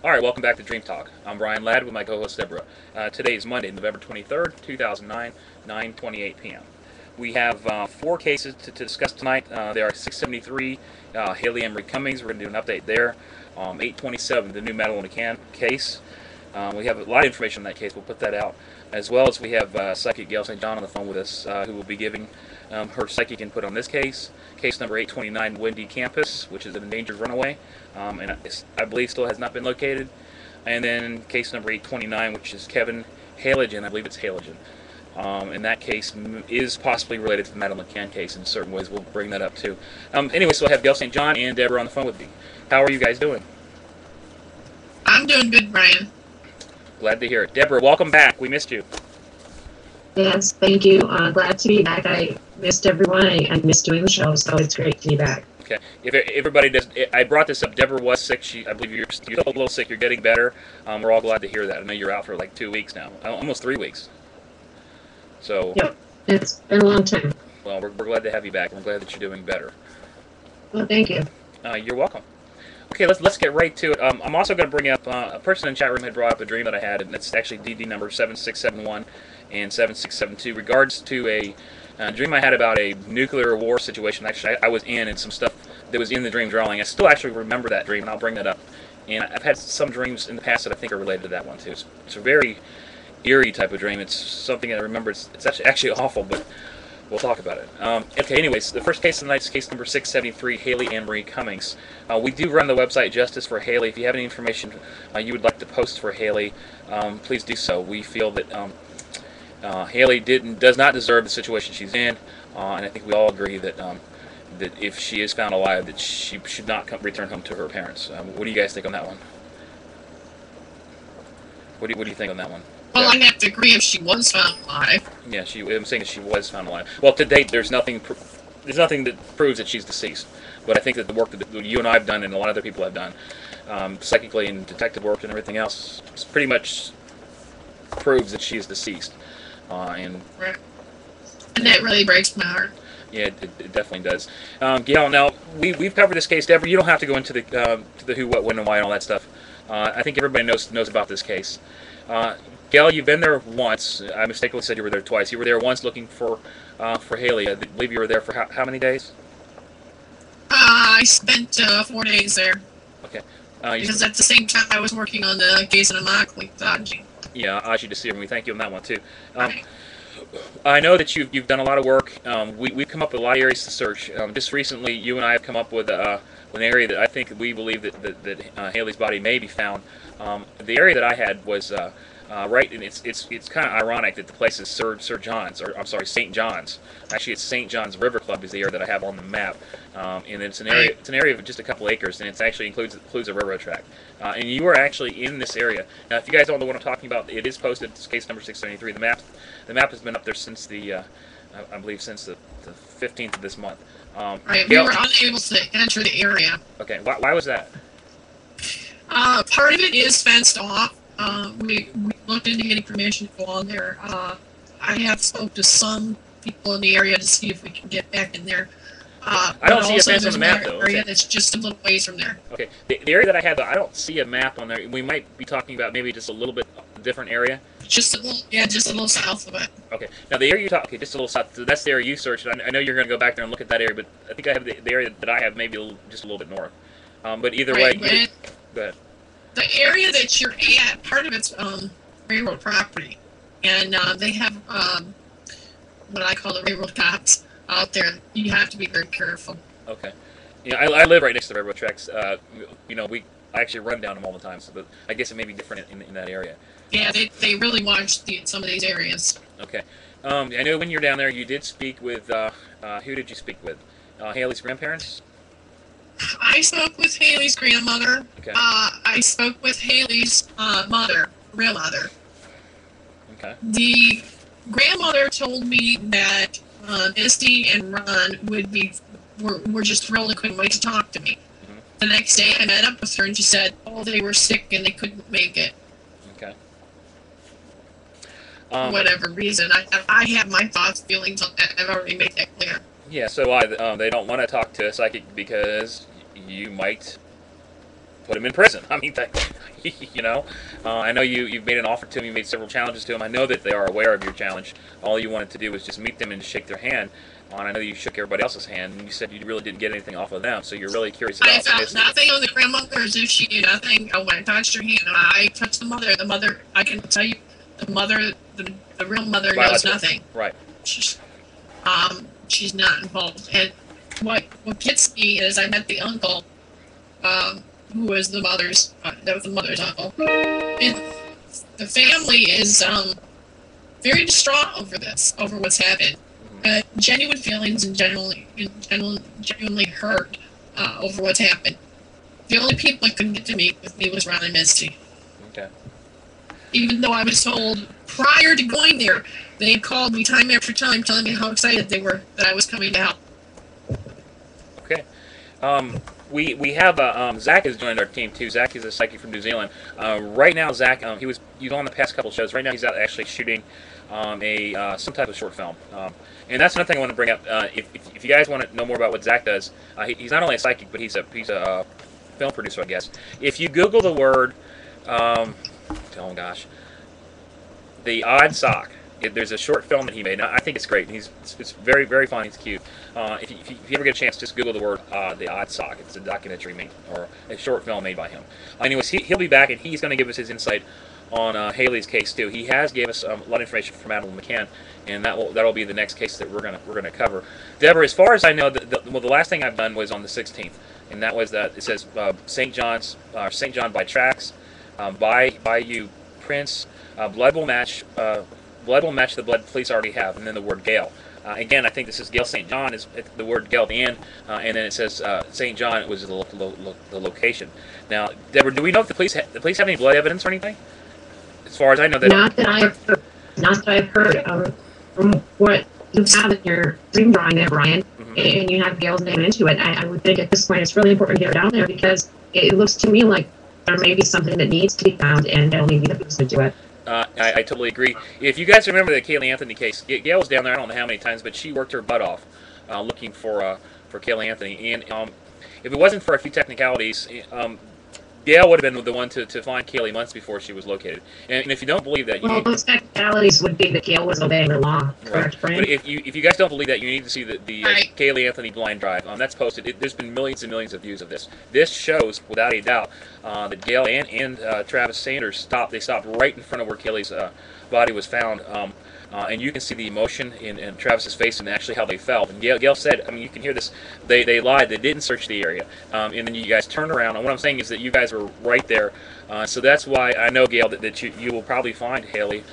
Alright, welcome back to Dream Talk. I'm Brian Ladd with my co-host Deborah. Today is Monday, November 23rd, 2009, 9:28 p.m. We have four cases to discuss tonight. There are 673, Haleigh and Cummings. We're going to do an update there. 827, the new Madeleine McCann case. We have a lot of information on that case. We'll put that out. As well as we have Psychic Gail St. John on the phone with us, who will be giving her psychic input on this case. Case number 829, Windy Campus, which is an endangered runaway, and I believe still has not been located. And then case number 829, which is Kevin Halligen, I believe it's Halligen. And that case is possibly related to the Madeleine McCann case in certain ways. We'll bring that up too. Anyway, so I have Gail St. John and Deborah on the phone with me. How are you guys doing? I'm doing good, Brian. Glad to hear it. Deborah, welcome back. We missed you. Yes, thank you. Glad to be back. I missed everyone. I missed doing the show, so it's great to be back. Okay. If everybody does, I brought this up. Deborah was sick. I believe you're still a little sick. You're getting better. We're all glad to hear that. I know you're out for like 2 weeks now, almost 3 weeks. So. Yep, it's been a long time. Well, we're glad to have you back. We're glad that you're doing better. Well, thank you. You're welcome. Okay, let's get right to it. I'm also going to bring up a person in the chat room had brought up a dream that I had, and it's actually DD number 7671 and 7672. Regards to a dream I had about a nuclear war situation. Actually, I was in, and some stuff that was in the dream drawing. I still actually remember that dream, and I'll bring that up. And I've had some dreams in the past that I think are related to that one too. It's a very eerie type of dream. It's something I remember. It's actually awful, but we'll talk about it. Okay, anyways, the first case tonight is case number 673, Haleigh and Marie Cummings. We do run the website Justice for Haleigh. If you have any information you would like to post for Haleigh, please do so. We feel that Haleigh does not deserve the situation she's in, and I think we all agree that that if she is found alive, that she should not return home to her parents. What do you guys think on that one? What do you think on that one? Well, I'd have to agree if she was found alive. Yeah, I'm saying that she was found alive. Well, to date, there's nothing that proves that she's deceased. But I think that the work that you and I have done and a lot of other people have done, psychically and detective work and everything else, pretty much proves that she is deceased. And that really breaks my heart. Yeah, it definitely does. Gail, now we've covered this case. Deborah, you don't have to go into the who, what, when, and why, and all that stuff. I think everybody knows about this case. Gail, you've been there once. I mistakenly said you were there twice. You were there once looking for Haleigh. I believe you were there for how many days? I spent 4 days there. Okay. Because at the same time I was working on the case in Immokalee. Yeah, I should deceive me. Thank you on that one too. Right. I know that you've done a lot of work. We've come up with a lot of areas to search. Just recently, you and I have come up with an area that I think we believe that Haleigh's body may be found. The area that I had was right, and it's kind of ironic that the place is Sir John's, or I'm sorry, St. John's. Actually, it's St. John's River Club is the area that I have on the map, and it's an area of just a couple acres, and it actually includes a railroad track. And you are actually in this area. Now, if you guys don't know what I'm talking about, it is posted. It's case number 673. The map has been up there since I believe since the 15th of this month. Right, we were unable to enter the area. Okay, why was that? Part of it is fenced off. We looked into getting permission to go on there. I have spoke to some people in the area to see if we can get back in there. I don't see a fence on the map, though. Area that's just a little ways from there. Okay, the area that I had, though, I don't see a map on there. We might be talking about maybe just a little bit different area. Just a little south of it. Okay, now the area you talk, okay, just a little south. So that's the area you searched. I know you're going to go back there and look at that area, but I think I have the area that I have maybe just a little bit north. But either way, go ahead. The area that you're at, part of it's railroad property, and they have what I call the railroad cops out there. You have to be very careful. Okay. Yeah, I live right next to the railroad tracks. I actually run down them all the time, so but I guess it may be different in that area. Yeah, they really watch some of these areas. Okay. I know when you're down there, you did speak with, who did you speak with? Haleigh's grandparents? I spoke with Haleigh's grandmother. Okay. I spoke with Haleigh's real mother. Okay. The grandmother told me that Misty and Ron were just thrilled and couldn't wait to talk to me. Mm-hmm. The next day I met up with her and she said, they were sick and they couldn't make it. Okay. Whatever reason. I have my thoughts, feelings on that. I've already made that clear. Yeah, so they don't want to talk to a psychic because you might put him in prison. I mean, You know, I know you've made an offer to them. You made several challenges to them. I know that they are aware of your challenge. All you wanted to do was just meet them and shake their hand. And I know you shook everybody else's hand, and you said you really didn't get anything off of them. So you're really curious about I felt nothing on the grandmother as if she did nothing. When I touched her hand, I touched the mother. The mother, I can tell you, the mother, the real mother knows nothing. Right. She's not involved. And what gets me is I met the uncle, who was the mother's, that was the mother's uncle. And the family is very distraught over this, over what's happened. Genuine feelings and genuinely hurt over what's happened. The only people that couldn't get to meet with me was Ron and Misty. Okay. Even though I was told prior to going there, they had called me time after time telling me how excited they were that I was coming to help. Okay. We have Zach has joined our team too. Zach is a psychic from New Zealand. Right now, Zach, he was on the past couple shows. Right now, he's out actually shooting some type of short film. And that's another thing I want to bring up. If you guys want to know more about what Zach does, he's not only a psychic, but he's a film producer, I guess. If you Google the word, oh gosh, the odd sock. There's a short film that he made. Now, I think it's great. It's very, very fun. It's cute. If you ever get a chance, just Google the word the odd sock. It's a documentary made, or a short film made by him. Anyways, he'll be back, and he's going to give us his insight on Haleigh's case too. He has gave us a lot of information from Madeleine McCann, and that'll be the next case that we're gonna cover. Deborah, as far as I know, the last thing I've done was on the 16th, and that was that it says St. John by Tracks, by you Prince, blood will match the blood police already have, and then the word Gail. Again, I think this is Gail St. John is the word Gail at the end, and then it says St. John. It was the location. Now, Deborah, do we know if the police have any blood evidence or anything? As far as I know, not that I've heard. From what you have in your dream drawing there, Brian, and you have Gail's name into it, I would think at this point it's really important to get her down there, because it looks to me like there may be something that needs to be found, and they'll need the people to do it. I totally agree. If you guys remember the Kaylee Anthony case, Gail was down there, I don't know how many times, but she worked her butt off looking for Kaylee Anthony. And if it wasn't for a few technicalities, Gail would have been the one to find Kaylee months before she was located. And if you don't believe that, those technicalities would be that Gail was obeying the law. Correct, Brian? But if you guys don't believe that, you need to see the Kaylee Anthony blind drive. That's posted. There's been millions and millions of views of this. This shows, without a doubt, that Gail and Travis Sanders stopped. They stopped right in front of where Kaylee's body was found. And you can see the emotion in Travis's face and actually how they felt. And Gail said, I mean, you can hear this, they lied, they didn't search the area. And then you guys turned around, and what I'm saying is that you guys were right there. So that's why I know, Gail, that you will probably find Haleigh